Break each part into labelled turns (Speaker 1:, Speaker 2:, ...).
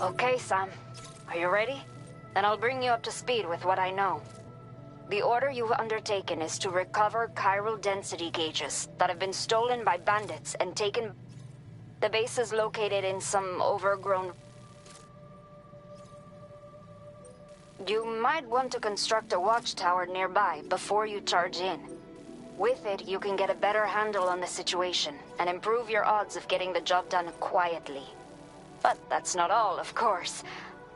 Speaker 1: Okay, Sam. Are you ready? Then I'll bring you up to speed with what I know. The order you've undertaken is to recover chiral density gauges that have been stolen by bandits and taken... The base is located in some overgrown... You might want to construct a watchtower nearby before you charge in. With it, you can get a better handle on the situation and improve your odds of getting the job done quietly. But that's not all, of course.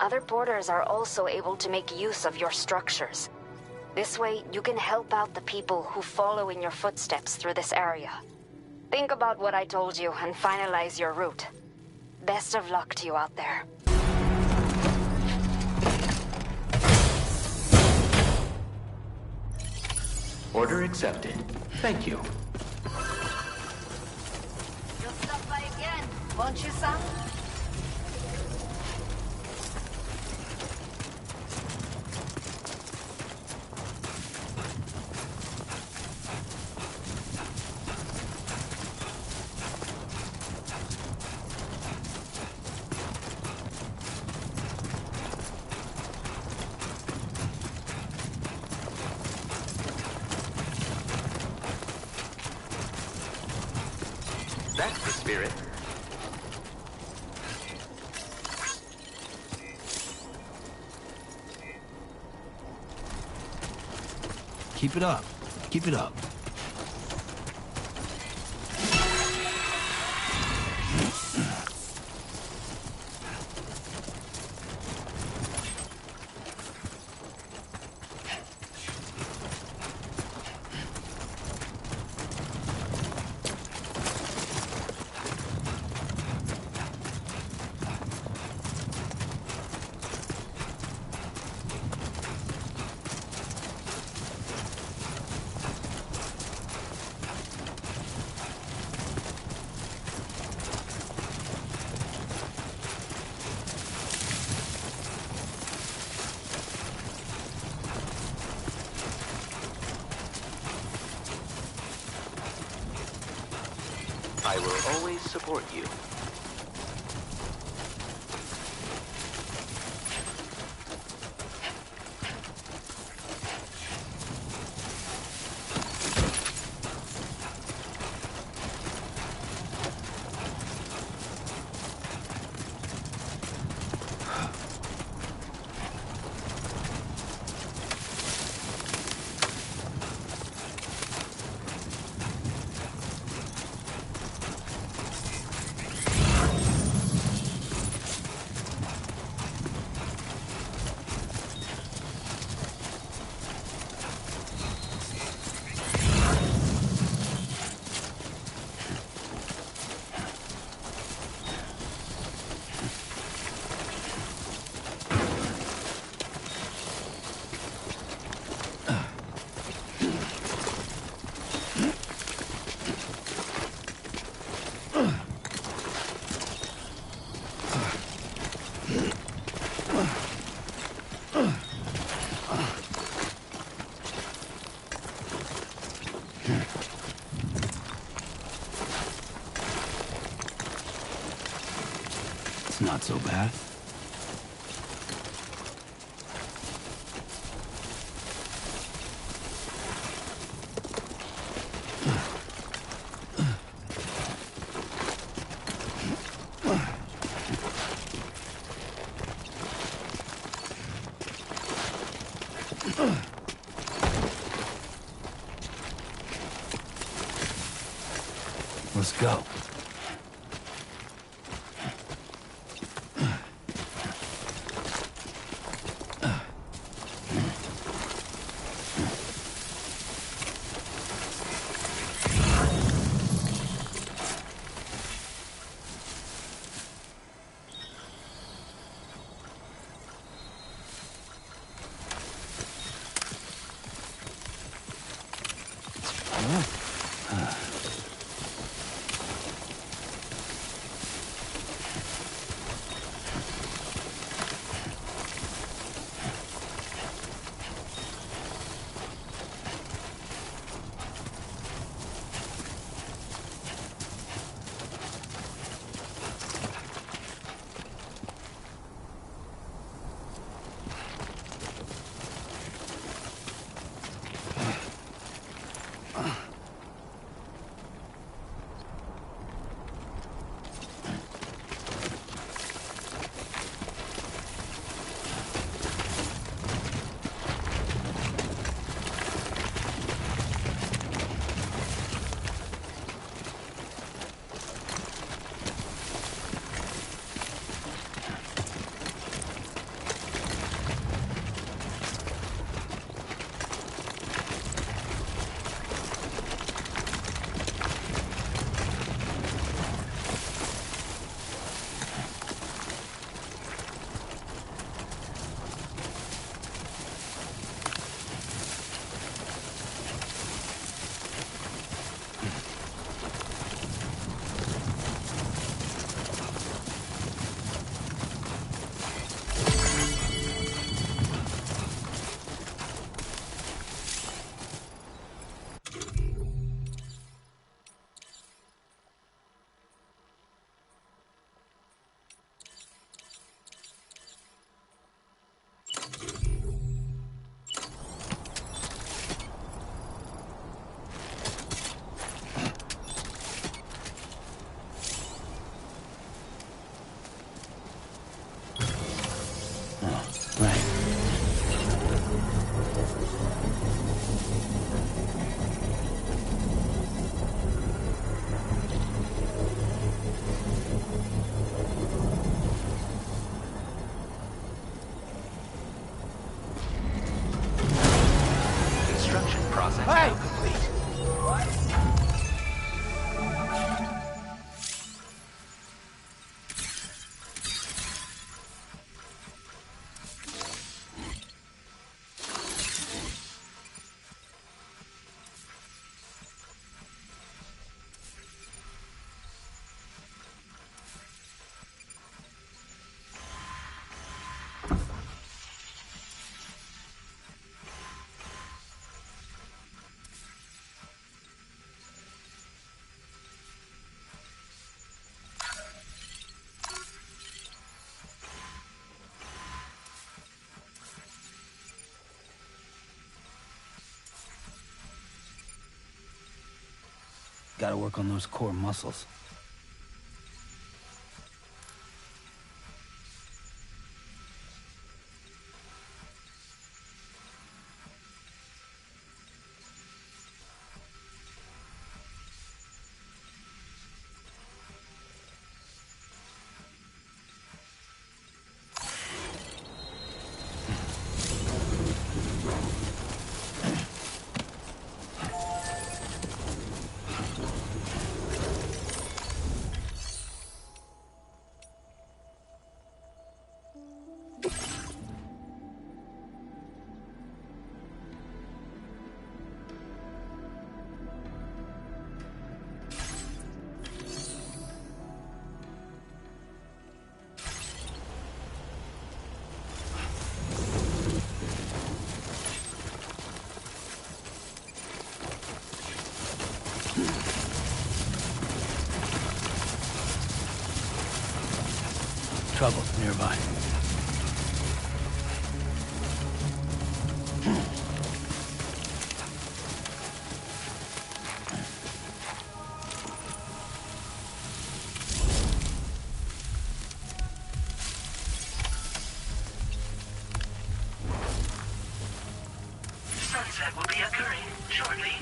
Speaker 1: Other porters are also able to make use of your structures. This way, you can help out the people who follow in your footsteps through this area. Think about what I told you and finalize your route. Best of luck to you out there.
Speaker 2: Order accepted. Thank you.
Speaker 1: You'll stop by again, won't you, Sam?
Speaker 2: That's the spirit.
Speaker 3: Keep it up. Keep it up.
Speaker 2: I will always support you. Not so bad. Let's go.
Speaker 3: Gotta work on those core muscles. Trouble nearby.
Speaker 4: Sunset will be occurring shortly.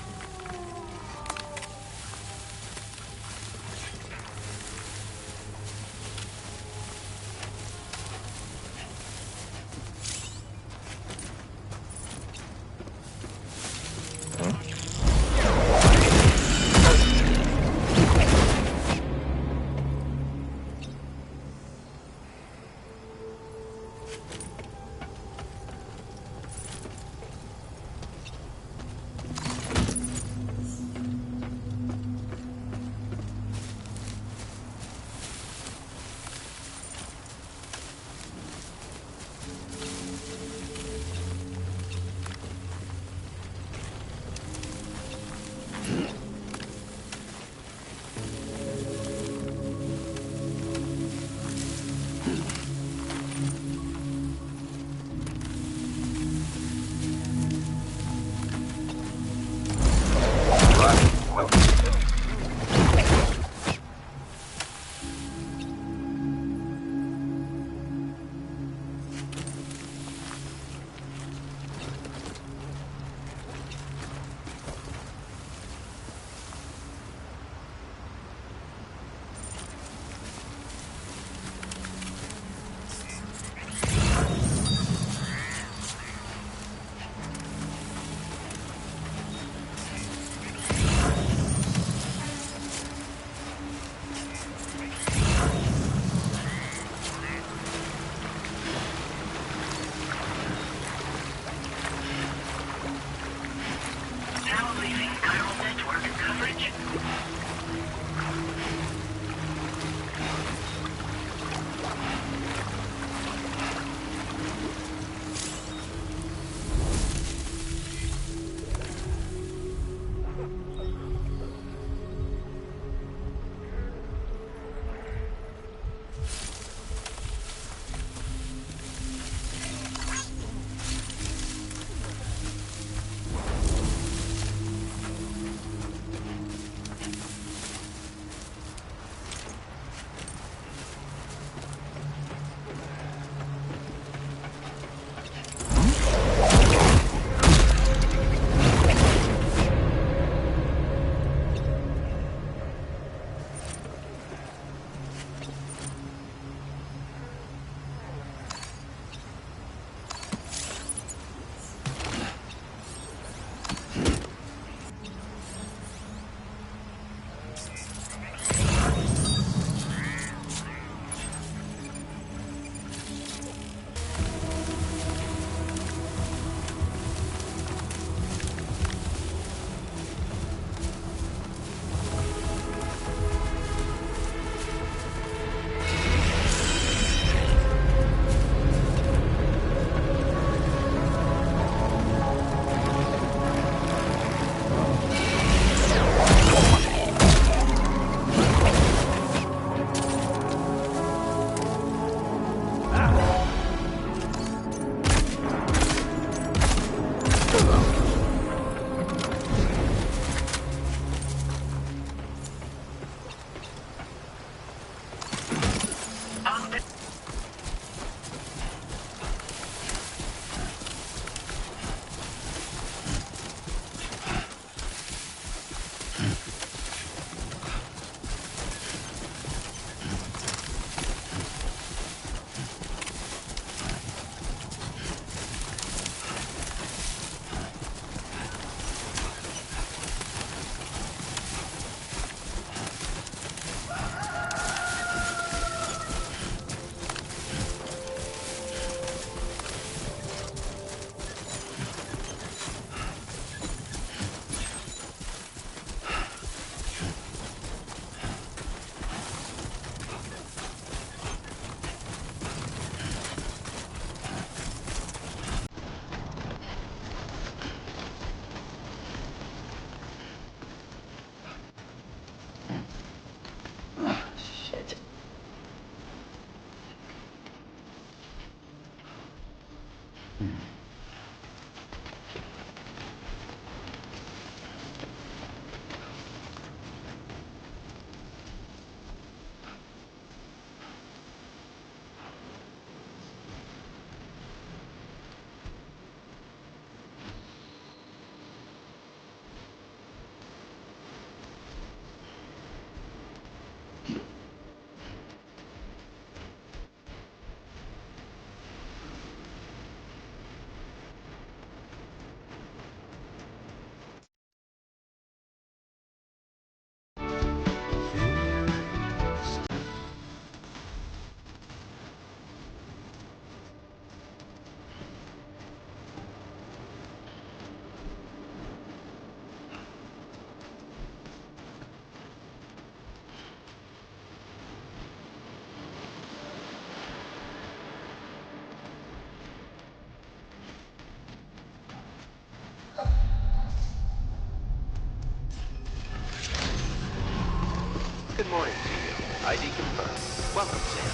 Speaker 2: Good morning to you. ID confirmed. Welcome, Sam.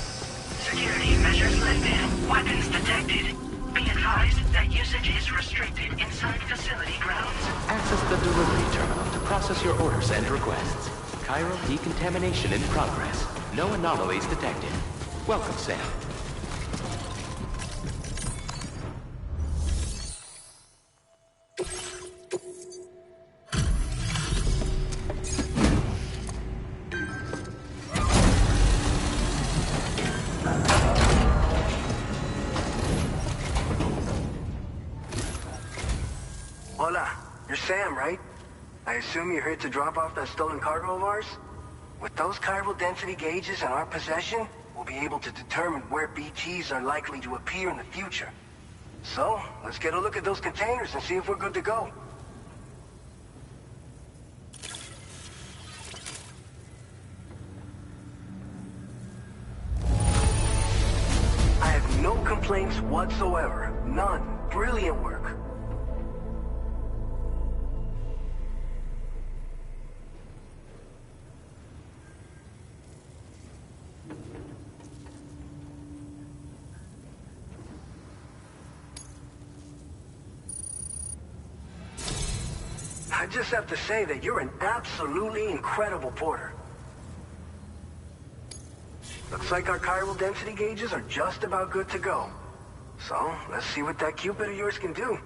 Speaker 4: Security measures lifted. Weapons detected. Be advised that usage is restricted inside facility grounds.
Speaker 2: Access the delivery terminal to process your orders and requests. Chiral decontamination in progress. No anomalies detected. Welcome, Sam.
Speaker 5: Hola, you're Sam, right? I assume you're here to drop off that stolen cargo of ours? With those chiral density gauges in our possession, we'll be able to determine where BTs are likely to appear in the future. So, let's get a look at those containers and see if we're good to go. I have no complaints whatsoever. None. Brilliant work. I just have to say that you're an absolutely incredible porter. Looks like our chiral density gauges are just about good to go. So, let's see what that Cupid of yours can do.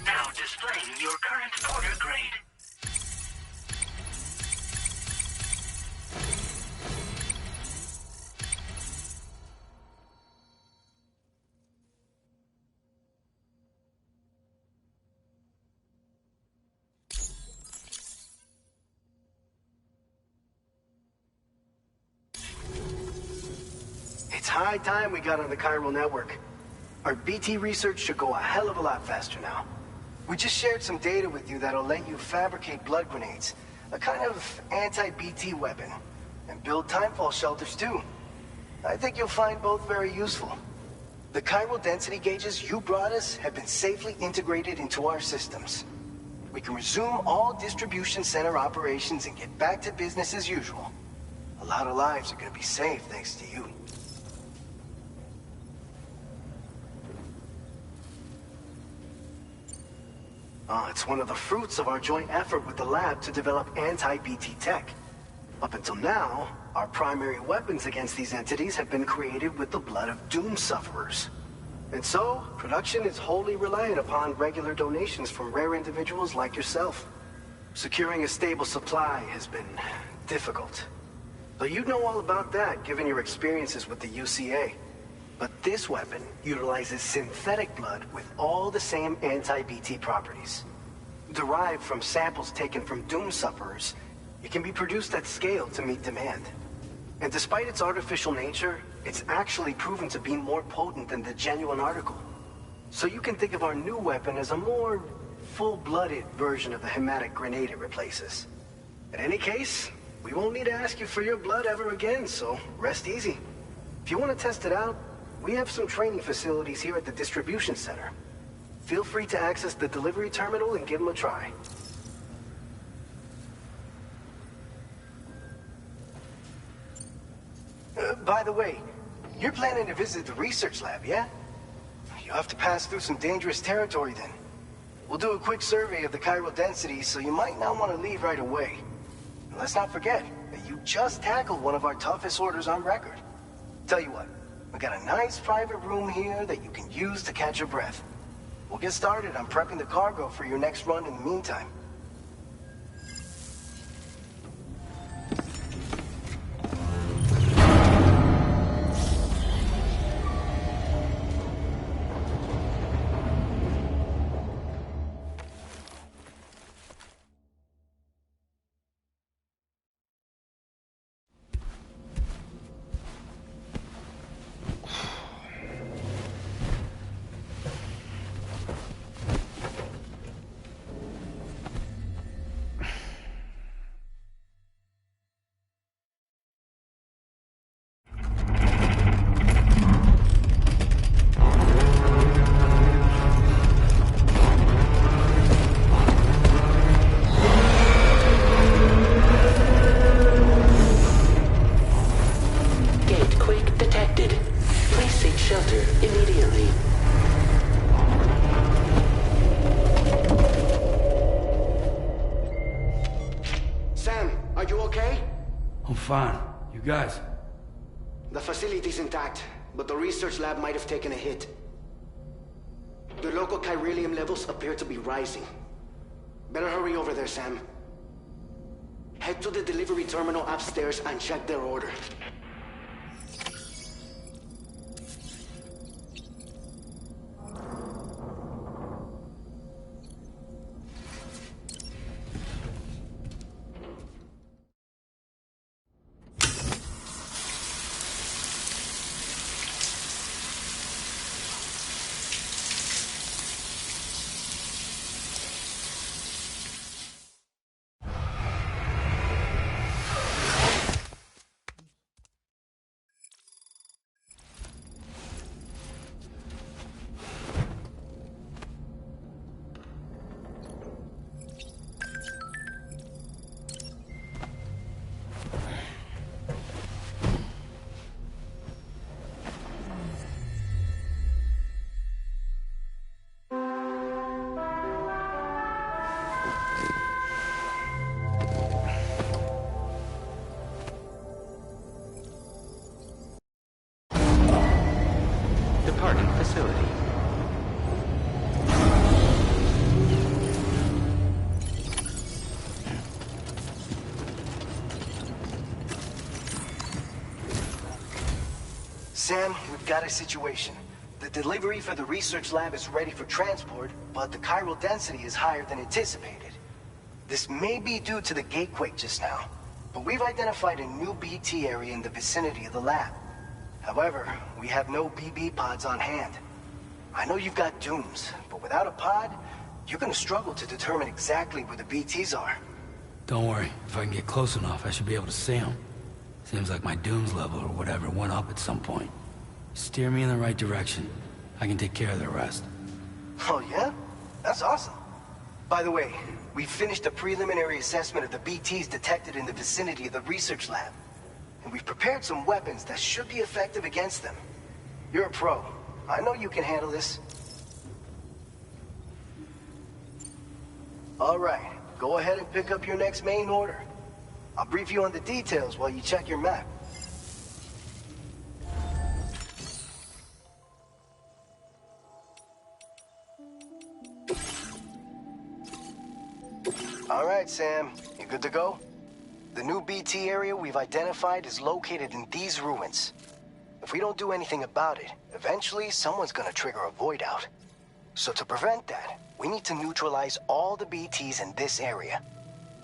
Speaker 4: Now displaying your current porter grade.
Speaker 5: It's high time we got on the chiral network. Our BT research should go a hell of a lot faster now. We just shared some data with you that'll let you fabricate blood grenades, a kind of anti-BT weapon. and build timefall shelters too. I think you'll find both very useful. The chiral density gauges you brought us have been safely integrated into our systems. We can resume all distribution center operations and get back to business as usual. A lot of lives are gonna be saved thanks to you. It's one of the fruits of our joint effort with the lab to develop anti-BT tech. Up until now, our primary weapons against these entities have been created with the blood of doom sufferers. And so, production is wholly reliant upon regular donations from rare individuals like yourself. Securing a stable supply has been difficult. But you know all about that, given your experiences with the UCA. But this weapon utilizes synthetic blood with all the same anti-BT properties. Derived from samples taken from doom sufferers, it can be produced at scale to meet demand. And despite its artificial nature, it's actually proven to be more potent than the genuine article. So you can think of our new weapon as a more full-blooded version of the hematic grenade it replaces. In any case, we won't need to ask you for your blood ever again, so rest easy. If you want to test it out, we have some training facilities here at the distribution center. Feel free to access the delivery terminal and give them a try. By the way, you're planning to visit the research lab, yeah? You'll have to pass through some dangerous territory then. We'll do a quick survey of the chiral density, so you might not want to leave right away. And let's not forget that you just tackled one of our toughest orders on record. Tell you what, we got a nice private room here that you can use to catch your breath. We'll get started on prepping the cargo for your next run in the meantime.
Speaker 3: Fine. You guys?
Speaker 6: The facility's intact, but the research lab might have taken a hit. The local chiralium levels appear to be rising. Better hurry over there, Sam. Head to the delivery terminal upstairs and check their order.
Speaker 2: Departing facility.
Speaker 5: Sam, we've got a situation. The delivery for the research lab is ready for transport, but the chiral density is higher than anticipated. This may be due to the gatequake just now, but we've identified a new BT area in the vicinity of the lab. However, we have no BB pods on hand. I know you've got dooms, but without a pod, you're gonna struggle to determine exactly where the BTs are.
Speaker 3: Don't worry. If I can get close enough, I should be able to see them. Seems like my dooms level or whatever went up at some point. Steer me in the right direction. I can take care of the rest.
Speaker 5: Oh, yeah? That's awesome. By the way, we finished a preliminary assessment of the BTs detected in the vicinity of the research lab. And we've prepared some weapons that should be effective against them. You're a pro. I know you can handle this. All right, go ahead and pick up your next main order. I'll brief you on the details while you check your map. All right, Sam. You good to go? The new BT area we've identified is located in these ruins. If we don't do anything about it, eventually someone's gonna trigger a void out. So to prevent that, we need to neutralize all the BTs in this area.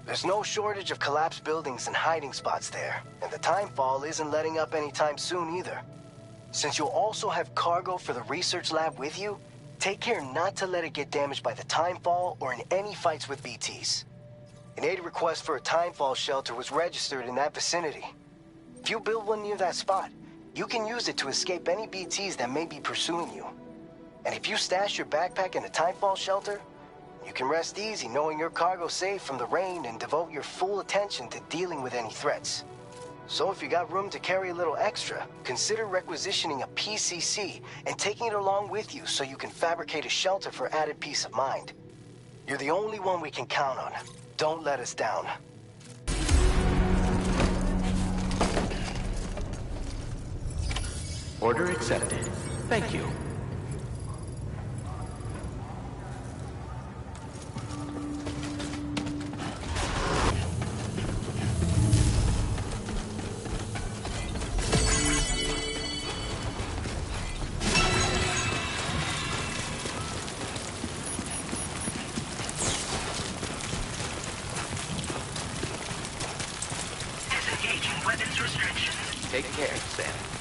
Speaker 5: There's no shortage of collapsed buildings and hiding spots there, and the timefall isn't letting up anytime soon either. Since you'll also have cargo for the research lab with you, take care not to let it get damaged by the timefall or in any fights with BTs. An aid request for a timefall shelter was registered in that vicinity. If you build one near that spot, you can use it to escape any BTs that may be pursuing you. And if you stash your backpack in a timefall shelter, you can rest easy knowing your cargo's safe from the rain and devote your full attention to dealing with any threats. So if you got room to carry a little extra, consider requisitioning a PCC and taking it along with you so you can fabricate a shelter for added peace of mind. You're the only one we can count on. Don't let us down.
Speaker 2: Order accepted. Thank you.
Speaker 4: Disengaging weapons restrictions.
Speaker 2: Take care, Sam.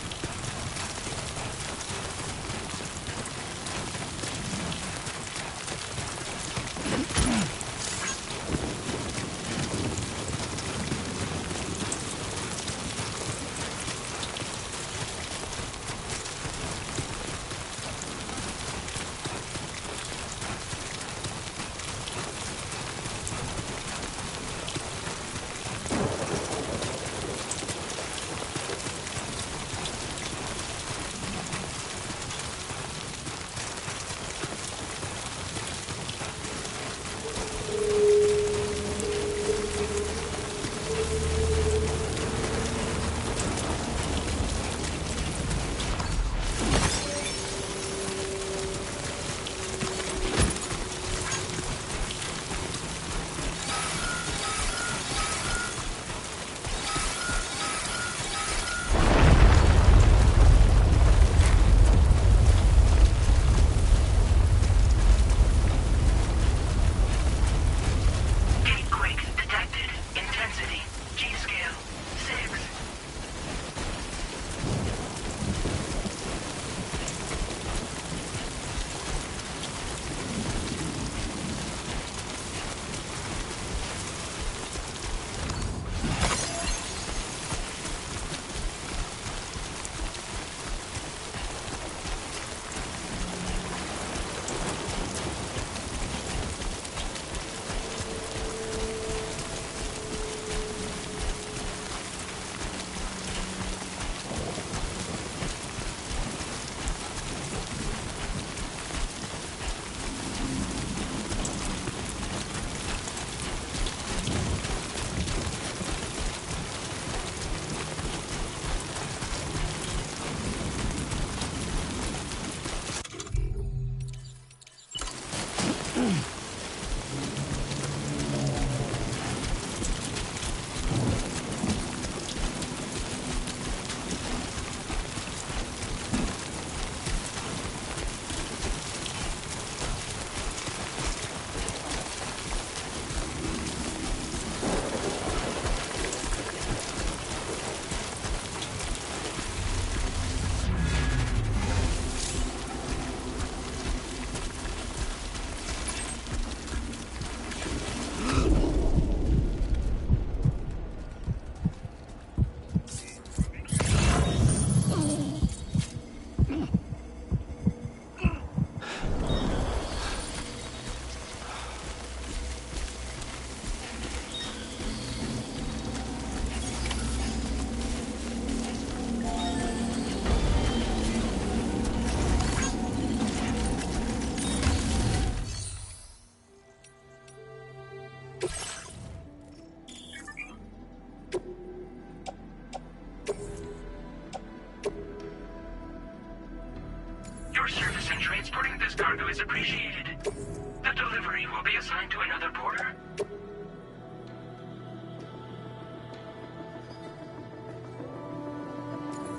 Speaker 4: Your service in transporting this cargo is appreciated. The delivery will be assigned to another porter.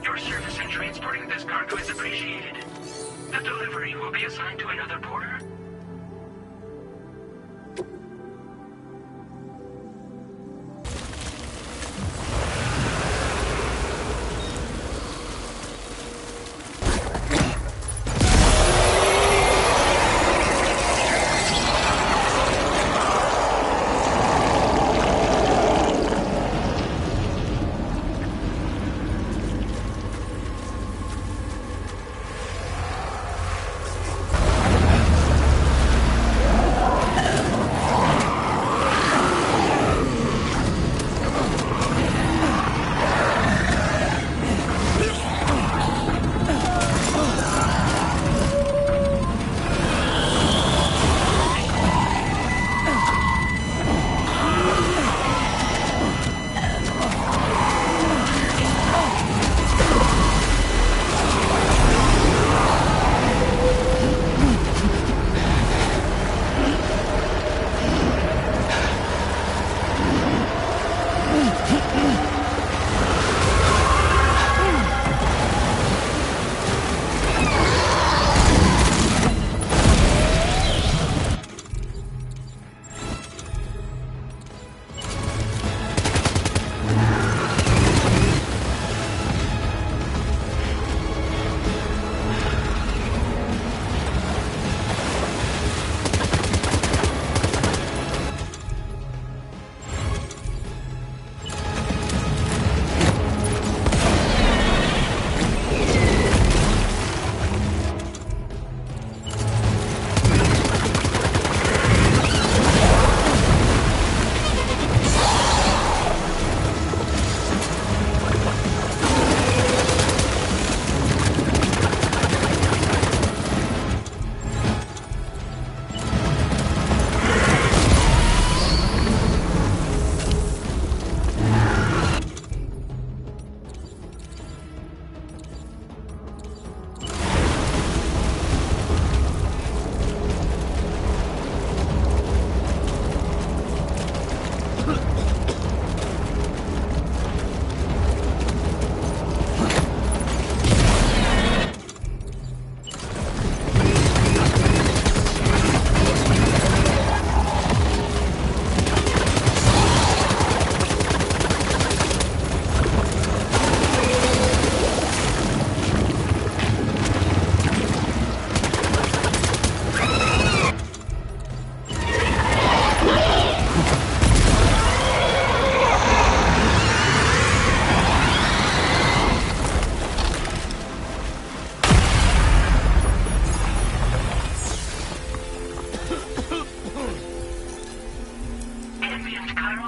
Speaker 4: Your service in transporting this cargo is appreciated. The delivery will be assigned to another porter.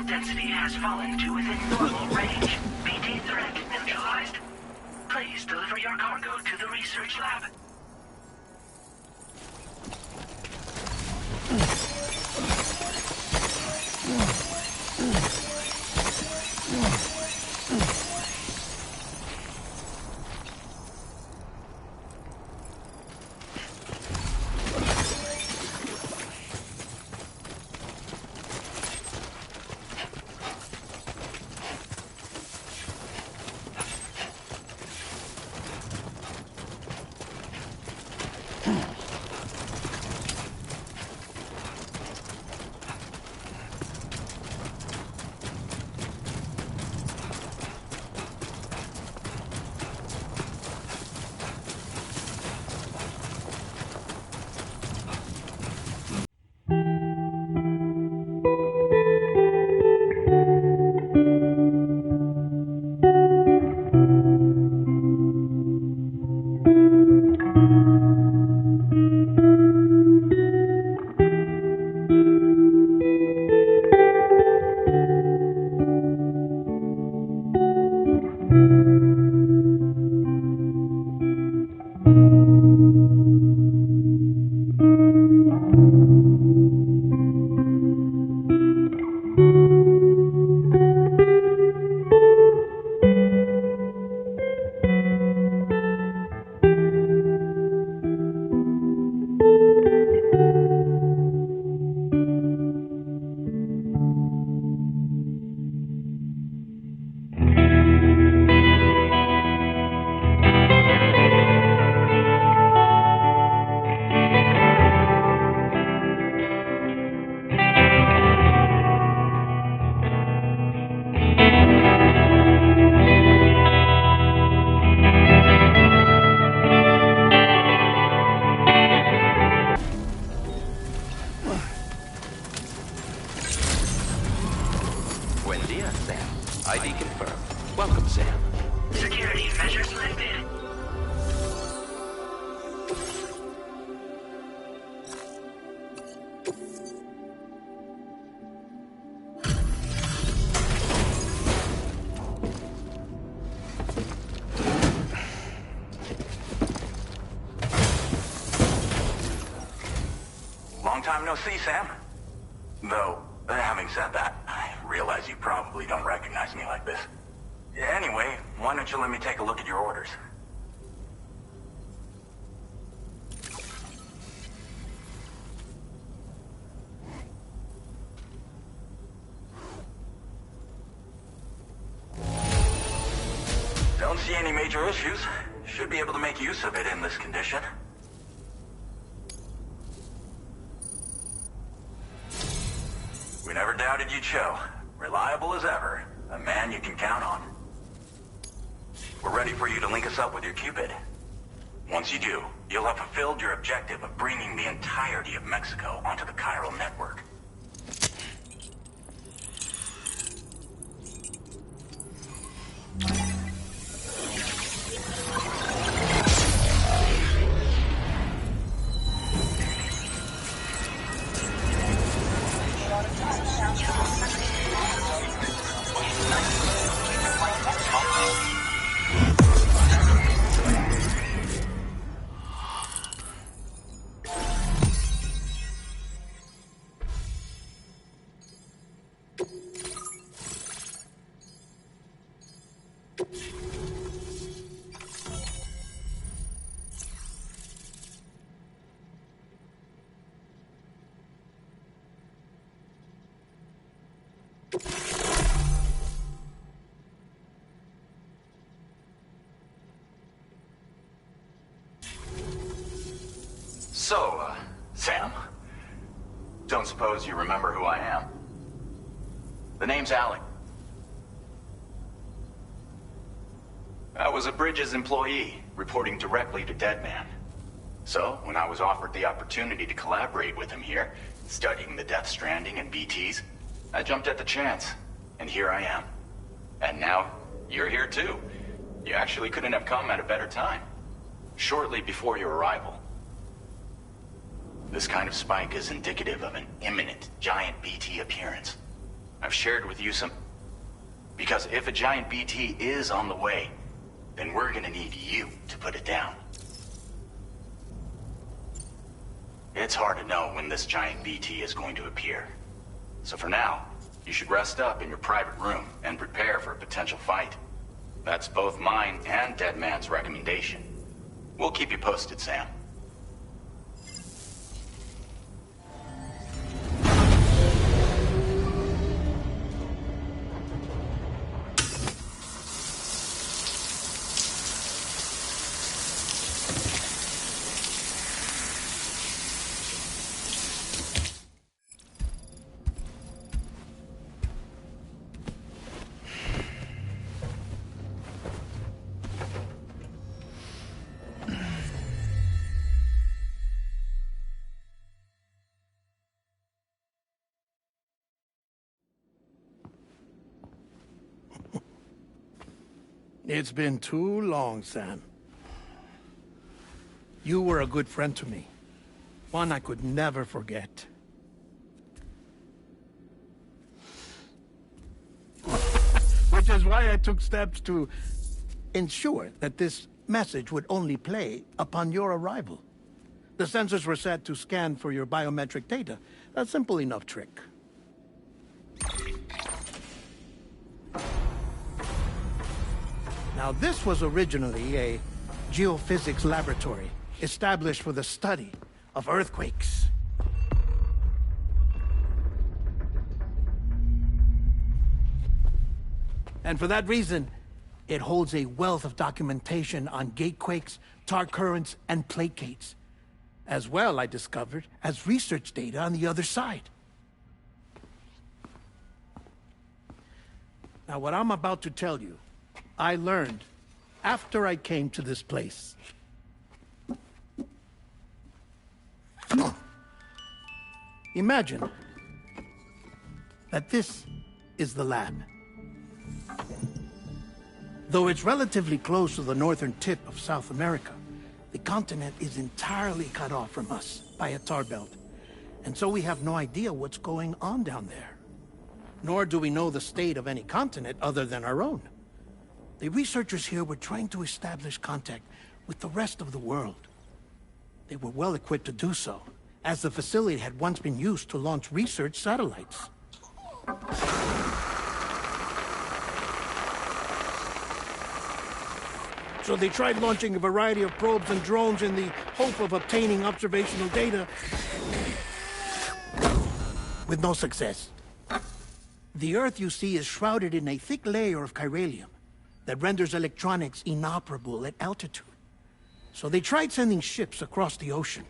Speaker 4: density has fallen to within normal range. BT threat neutralized. Please deliver your cargo to the research lab.
Speaker 2: Buen dia, Sam. ID confirmed. Welcome, Sam.
Speaker 4: Security measures lifted.
Speaker 7: Long time no see, Sam. Though, having said that, I realize you probably don't recognize me like this. Anyway, why don't you let me take a look at your orders? Don't see any major issues. Should be able to make use of it in this condition. We never doubted you'd show. Reliable as ever. A man you can count on. We're ready for you to link us up with your Cupid. Once you do, you'll have fulfilled your objective of bringing the entirety of Mexico onto the chiral network. So, Sam, don't suppose you remember who I am? The name's Alec. I was a Bridges employee, reporting directly to Deadman. So, when I was offered the opportunity to collaborate with him here, studying the Death Stranding and BTs, I jumped at the chance, and here I am. And now, you're here too. You actually couldn't have come at a better time. Shortly before your arrival. This kind of spike is indicative of an imminent giant BT appearance. I've shared with you some... Because if a giant BT is on the way, then we're gonna need you to put it down. It's hard to know when this giant BT is going to appear. So for now, you should rest up in your private room and prepare for a potential fight. That's both mine and Deadman's recommendation. We'll keep you posted, Sam.
Speaker 8: It's been too long, Sam. You were a good friend to me. One I could never forget. Which is why I took steps to ensure that this message would only play upon your arrival. The sensors were set to scan for your biometric data. A simple enough trick. Now, this was originally a geophysics laboratory established for the study of earthquakes. And for that reason, it holds a wealth of documentation on gatequakes, tar currents, and placates. As well, I discovered, as research data on the other side. Now, what I'm about to tell you, I learned after I came to this place. Imagine that this is the lab. Though it's relatively close to the northern tip of South America, the continent is entirely cut off from us by a tar belt. And so we have no idea what's going on down there. Nor do we know the state of any continent other than our own. The researchers here were trying to establish contact with the rest of the world. They were well equipped to do so, as the facility had once been used to launch research satellites. So they tried launching a variety of probes and drones in the hope of obtaining observational data, with no success. The Earth, you see, is shrouded in a thick layer of chiralium that renders electronics inoperable at altitude. So they tried sending ships across the ocean.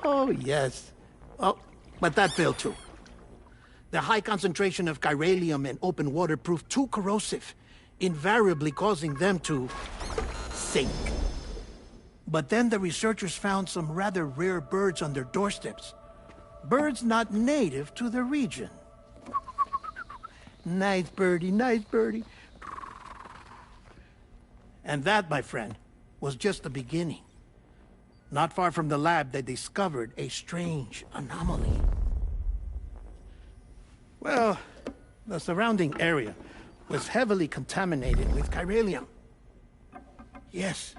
Speaker 8: Oh, yes. Oh, but that failed too. The high concentration of chiralium in open water proved too corrosive, invariably causing them to sink. But then the researchers found some rather rare birds on their doorsteps. Birds not native to the region. Nice birdie, nice birdie. And that, my friend, was just the beginning. Not far from the lab, they discovered a strange anomaly. Well, the surrounding area was heavily contaminated with chiralium. Yes.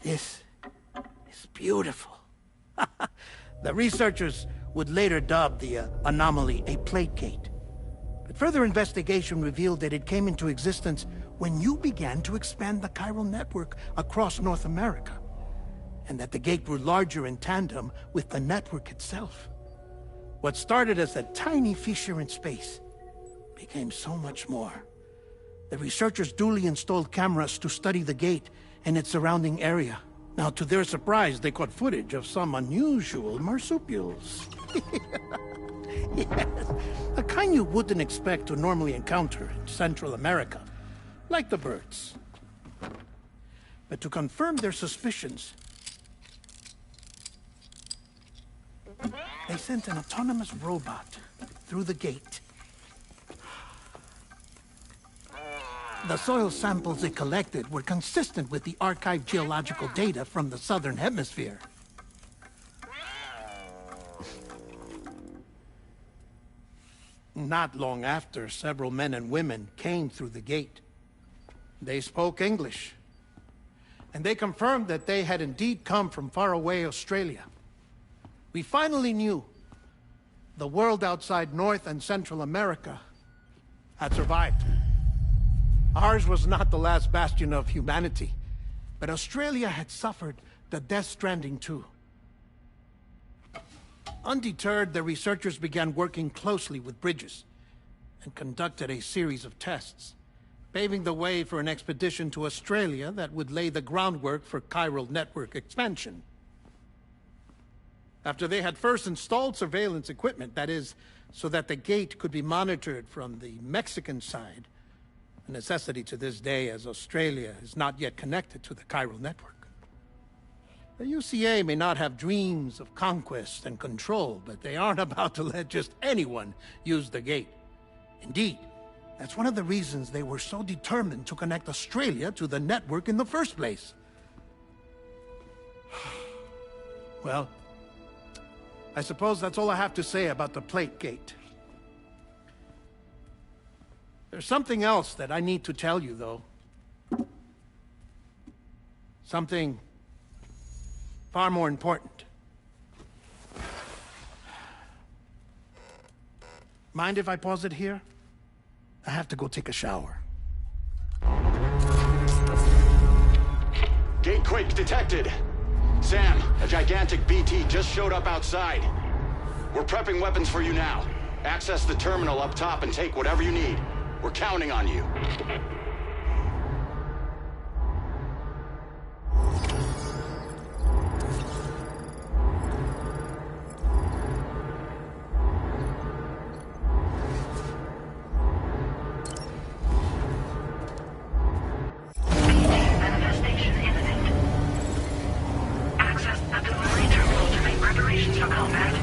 Speaker 8: This is beautiful. The researchers would later dub the anomaly a plate gate. But further investigation revealed that it came into existence when you began to expand the chiral network across North America, and that the gate grew larger in tandem with the network itself. What started as a tiny fissure in space became so much more. The researchers duly installed cameras to study the gate and its surrounding area. Now, to their surprise, they caught footage of some unusual marsupials. Yes, the kind you wouldn't expect to normally encounter in Central America, like the birds. But to confirm their suspicions, they sent an autonomous robot through the gate. The soil samples it collected were consistent with the archived geological data from the southern hemisphere. Not long after, several men and women came through the gate. They spoke English, and they confirmed that they had indeed come from faraway Australia. We finally knew the world outside North and Central America had survived. Ours was not the last bastion of humanity, but Australia had suffered the death stranding too. Undeterred, the researchers began working closely with Bridges and conducted a series of tests, paving the way for an expedition to Australia that would lay the groundwork for chiral network expansion. After they had first installed surveillance equipment, that is, so that the gate could be monitored from the Mexican side, a necessity to this day as Australia is not yet connected to the chiral network. The UCA may not have dreams of conquest and control, but they aren't about to let just anyone use the gate. Indeed, that's one of the reasons they were so determined to connect Australia to the network in the first place. Well, I suppose that's all I have to say about the plate gate. There's something else that I need to tell you, though. Something far more important. Mind if I pause it here? I have to go take a shower.
Speaker 9: Gate quake detected. Sam, a gigantic BT just showed up outside. We're prepping weapons for you now. Access the terminal up top and take whatever you need. We're counting on you.
Speaker 4: Manifestation imminent. Access the delivery terminal to make preparations for combat.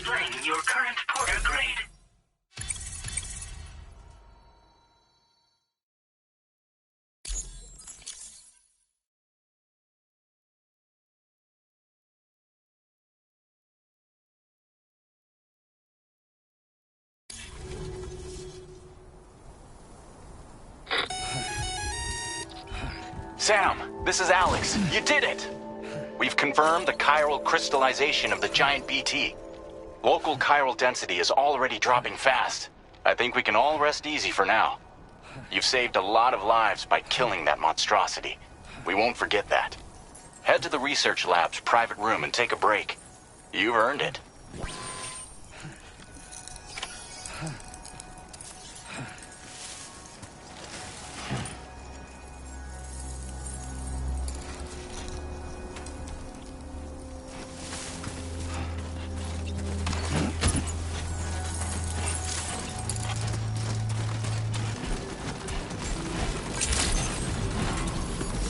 Speaker 4: displaying your current Porter grade.
Speaker 7: Sam, this is Alex. You did it! We've confirmed the chiral crystallization of the giant BT. Local chiral density is already dropping fast. I think we can all rest easy for now. You've saved a lot of lives by killing that monstrosity. We won't forget that. Head to the research lab's private room and take a break. You've earned it.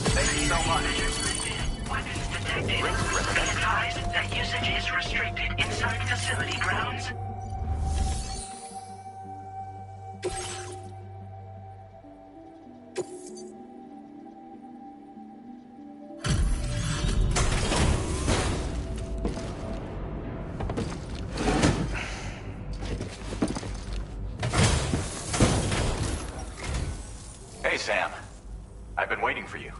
Speaker 4: Thank you so much. Weapons detected. Be advised that usage is restricted inside facility grounds.
Speaker 7: Hey, Sam. I've been waiting for you.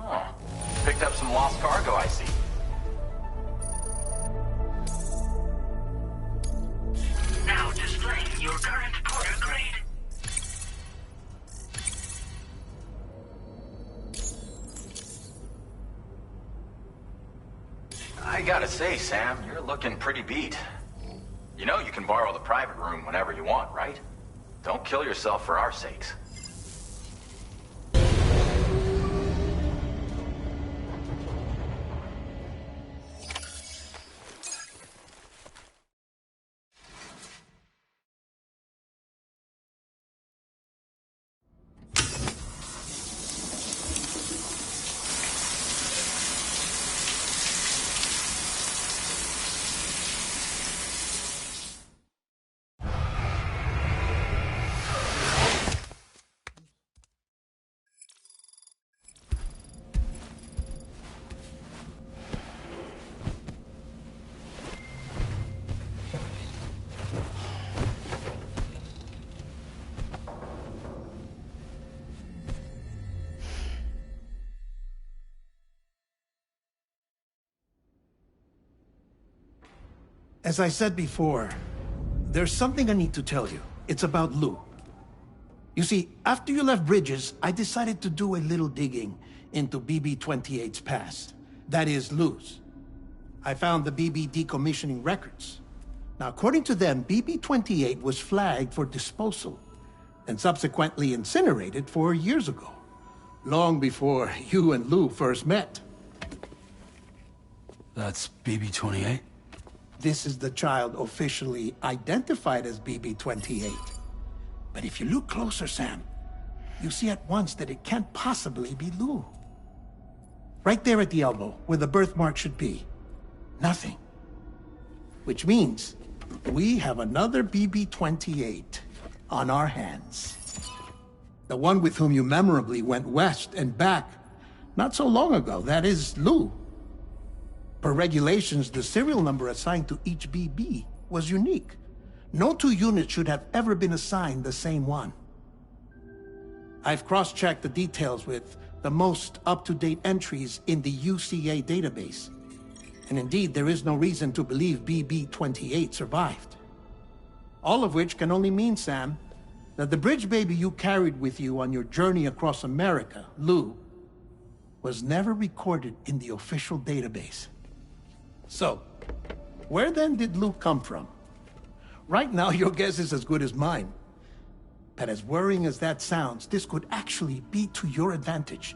Speaker 7: Oh, picked up some lost cargo, I see.
Speaker 4: Now displaying your current Porter grade.
Speaker 7: I gotta say, Sam, you're looking pretty beat. You know you can borrow the private room whenever you want, right? Don't kill yourself for our sakes.
Speaker 8: As I said before, there's something I need to tell you. It's about Lou. You see, after you left Bridges, I decided to do a little digging into BB-28's past. That is, Lou's. I found the BB decommissioning records. Now, according to them, BB-28 was flagged for disposal and subsequently incinerated 4 years ago, long before you and Lou first met.
Speaker 3: That's BB-28?
Speaker 8: This is the child officially identified as BB-28. But if you look closer, Sam, you see at once that it can't possibly be Lou. Right there at the elbow, where the birthmark should be. Nothing. Which means we have another BB-28 on our hands. The one with whom you memorably went west and back not so long ago, that is Lou. Per regulations, the serial number assigned to each BB was unique. No two units should have ever been assigned the same one. I've cross-checked the details with the most up-to-date entries in the UCA database. And indeed, there is no reason to believe BB-28 survived. All of which can only mean, Sam, that the bridge baby you carried with you on your journey across America, Lou, was never recorded in the official database. So, where then did Lou come from? Right now, your guess is as good as mine. But as worrying as that sounds, this could actually be to your advantage,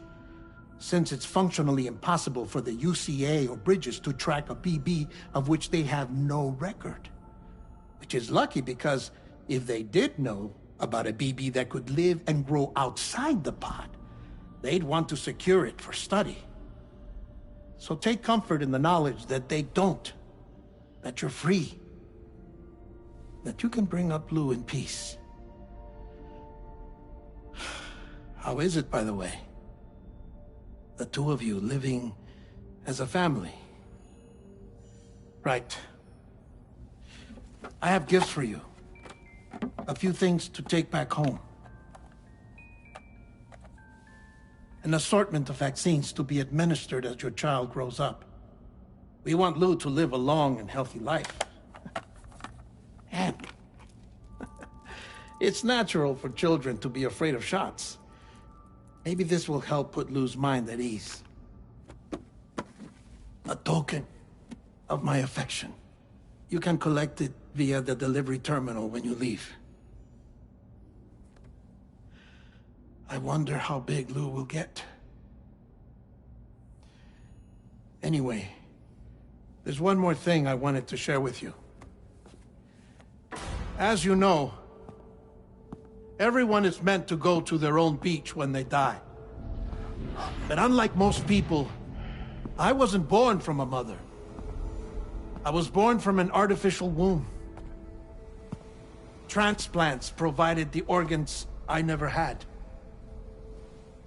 Speaker 8: since it's functionally impossible for the UCA or Bridges to track a BB of which they have no record. Which is lucky because if they did know about a BB that could live and grow outside the pod, They'd want to secure it for study. So take comfort in the knowledge that they don't. That you're free. That you can bring up Lou in peace. How is it, by the way? The two of you living as a family. Right. I have gifts for you. A few things to take back home. An assortment of vaccines to be administered as your child grows up. We want Lou to live a long and healthy life. And it's natural for children to be afraid of shots. Maybe this will help put Lou's mind at ease. A token of my affection. You can collect it via the delivery terminal when you leave. I wonder how big Lou will get. Anyway, there's one more thing I wanted to share with you. As you know, everyone is meant to go to their own beach when they die. But unlike most people, I wasn't born from a mother. I was born from an artificial womb. Transplants provided the organs I never had.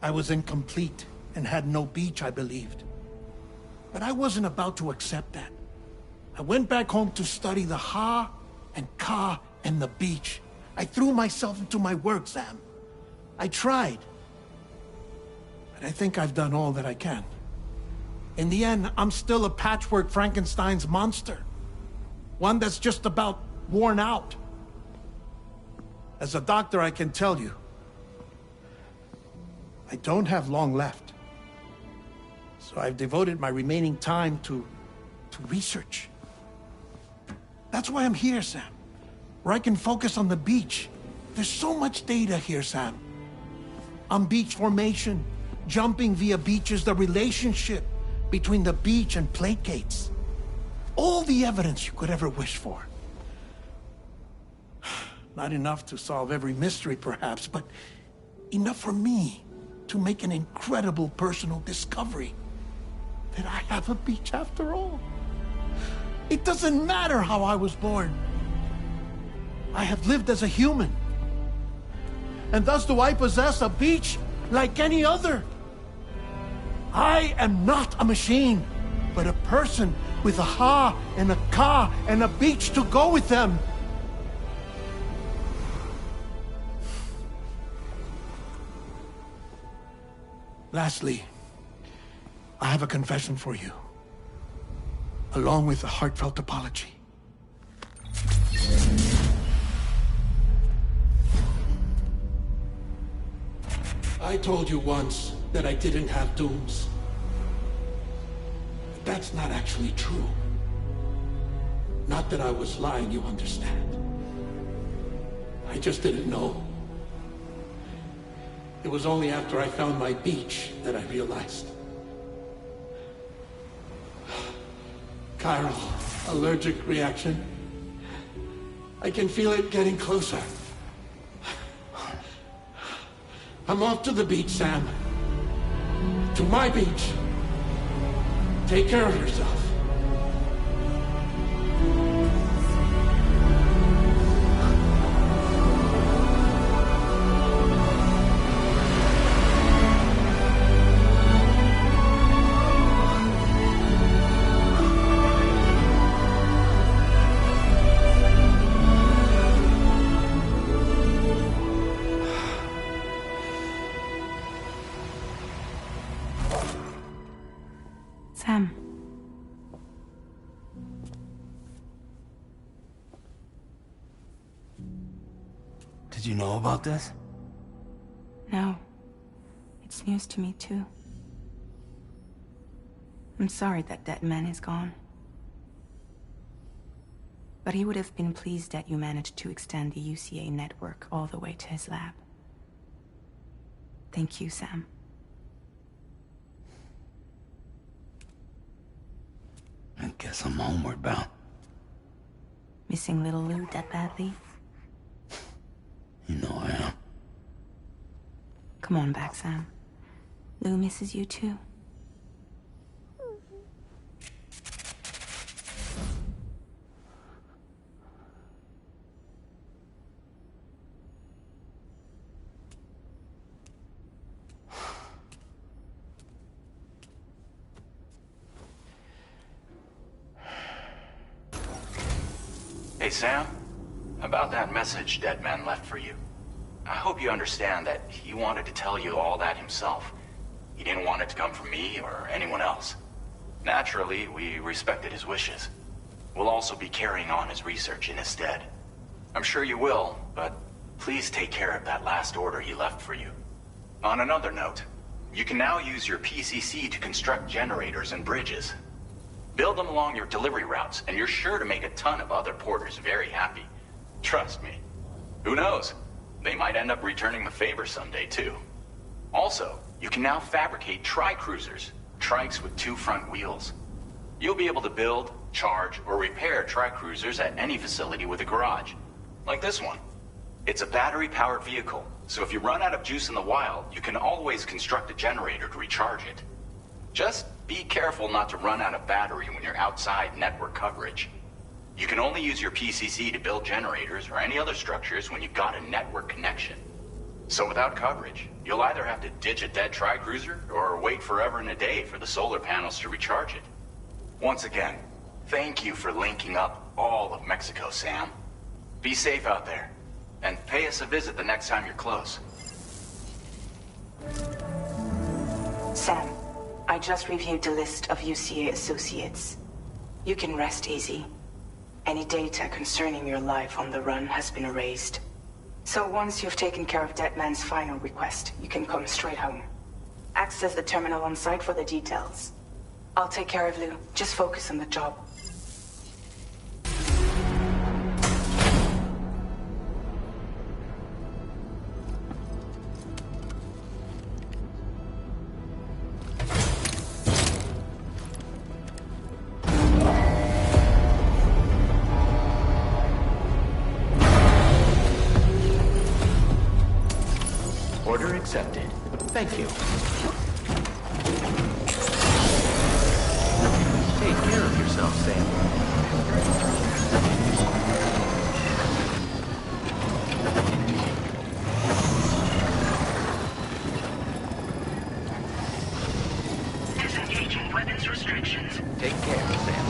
Speaker 8: I was incomplete and had no beach, I believed. But I wasn't about to accept that. I went back home to study the Ha and Ka and the beach. I threw myself into my work, Sam. I tried. But I think I've done all that I can. In the end, I'm still a patchwork Frankenstein's monster. One that's just about worn out. As a doctor, I can tell you, I don't have long left. So I've devoted my remaining time to research. That's why I'm here, Sam. Where I can focus on the beach. There's so much data here, Sam. On beach formation, jumping via beaches, the relationship between the beach and plate gates. All the evidence you could ever wish for. Not enough to solve every mystery, perhaps, but enough for me to make an incredible personal discovery. That I have a beach after all. It doesn't matter how I was born. I have lived as a human. And thus do I possess a beach like any other. I am not a machine, but a person with a Ha and a Ka and a beach to go with them. Lastly, I have a confession for you, along with a heartfelt apology. I told you once that I didn't have dooms. But that's not actually true. Not that I was lying, you understand. I just didn't know. It was only after I found my beach that I realized. Chiral allergic reaction. I can feel it getting closer. I'm off to the beach, Sam. To my beach. Take care of yourself.
Speaker 10: Sam.
Speaker 3: Did you know about this?
Speaker 10: No. It's news to me, too. I'm sorry that that man is gone. But he would have been pleased that you managed to extend the UCA network all the way to his lab. Thank you, Sam.
Speaker 3: I guess I'm homeward bound.
Speaker 10: Missing little Lou that badly?
Speaker 3: You know I am.
Speaker 10: Come on back, Sam. Lou misses you too.
Speaker 7: Hey, Sam. About that message Deadman left for you. I hope you understand that he wanted to tell you all that himself. He didn't want it to come from me or anyone else. Naturally, we respected his wishes. We'll also be carrying on his research in his stead. I'm sure you will, but please take care of that last order he left for you. On another note, you can now use your PCC to construct generators and bridges. Build them along your delivery routes, and you're sure to make a ton of other porters very happy. Trust me. Who knows? They might end up returning the favor someday, too. Also, you can now fabricate tri-cruisers, trikes with 2 front wheels. You'll be able to build, charge, or repair tri-cruisers at any facility with a garage. Like this one. It's a battery-powered vehicle, so if you run out of juice in the wild, you can always construct a generator to recharge it. Just be careful not to run out of battery when you're outside network coverage. You can only use your PCC to build generators or any other structures when you've got a network connection. So without coverage, you'll either have to ditch a dead tri-cruiser or wait forever and a day for the solar panels to recharge it. Once again, thank you for linking up all of Mexico, Sam. Be safe out there, and pay us a visit the next time you're close.
Speaker 10: Sam, I just reviewed the list of UCA associates. You can rest easy. Any data concerning your life on the run has been erased. So once you've taken care of Deadman's final request, you can come straight home. Access the terminal on site for the details. I'll take care of Lou. Just focus on the job.
Speaker 2: Order accepted. Thank you. Take care of yourself, Sam.
Speaker 4: Disengaging weapons restrictions.
Speaker 2: Take care, Sam.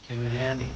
Speaker 3: Came in handy.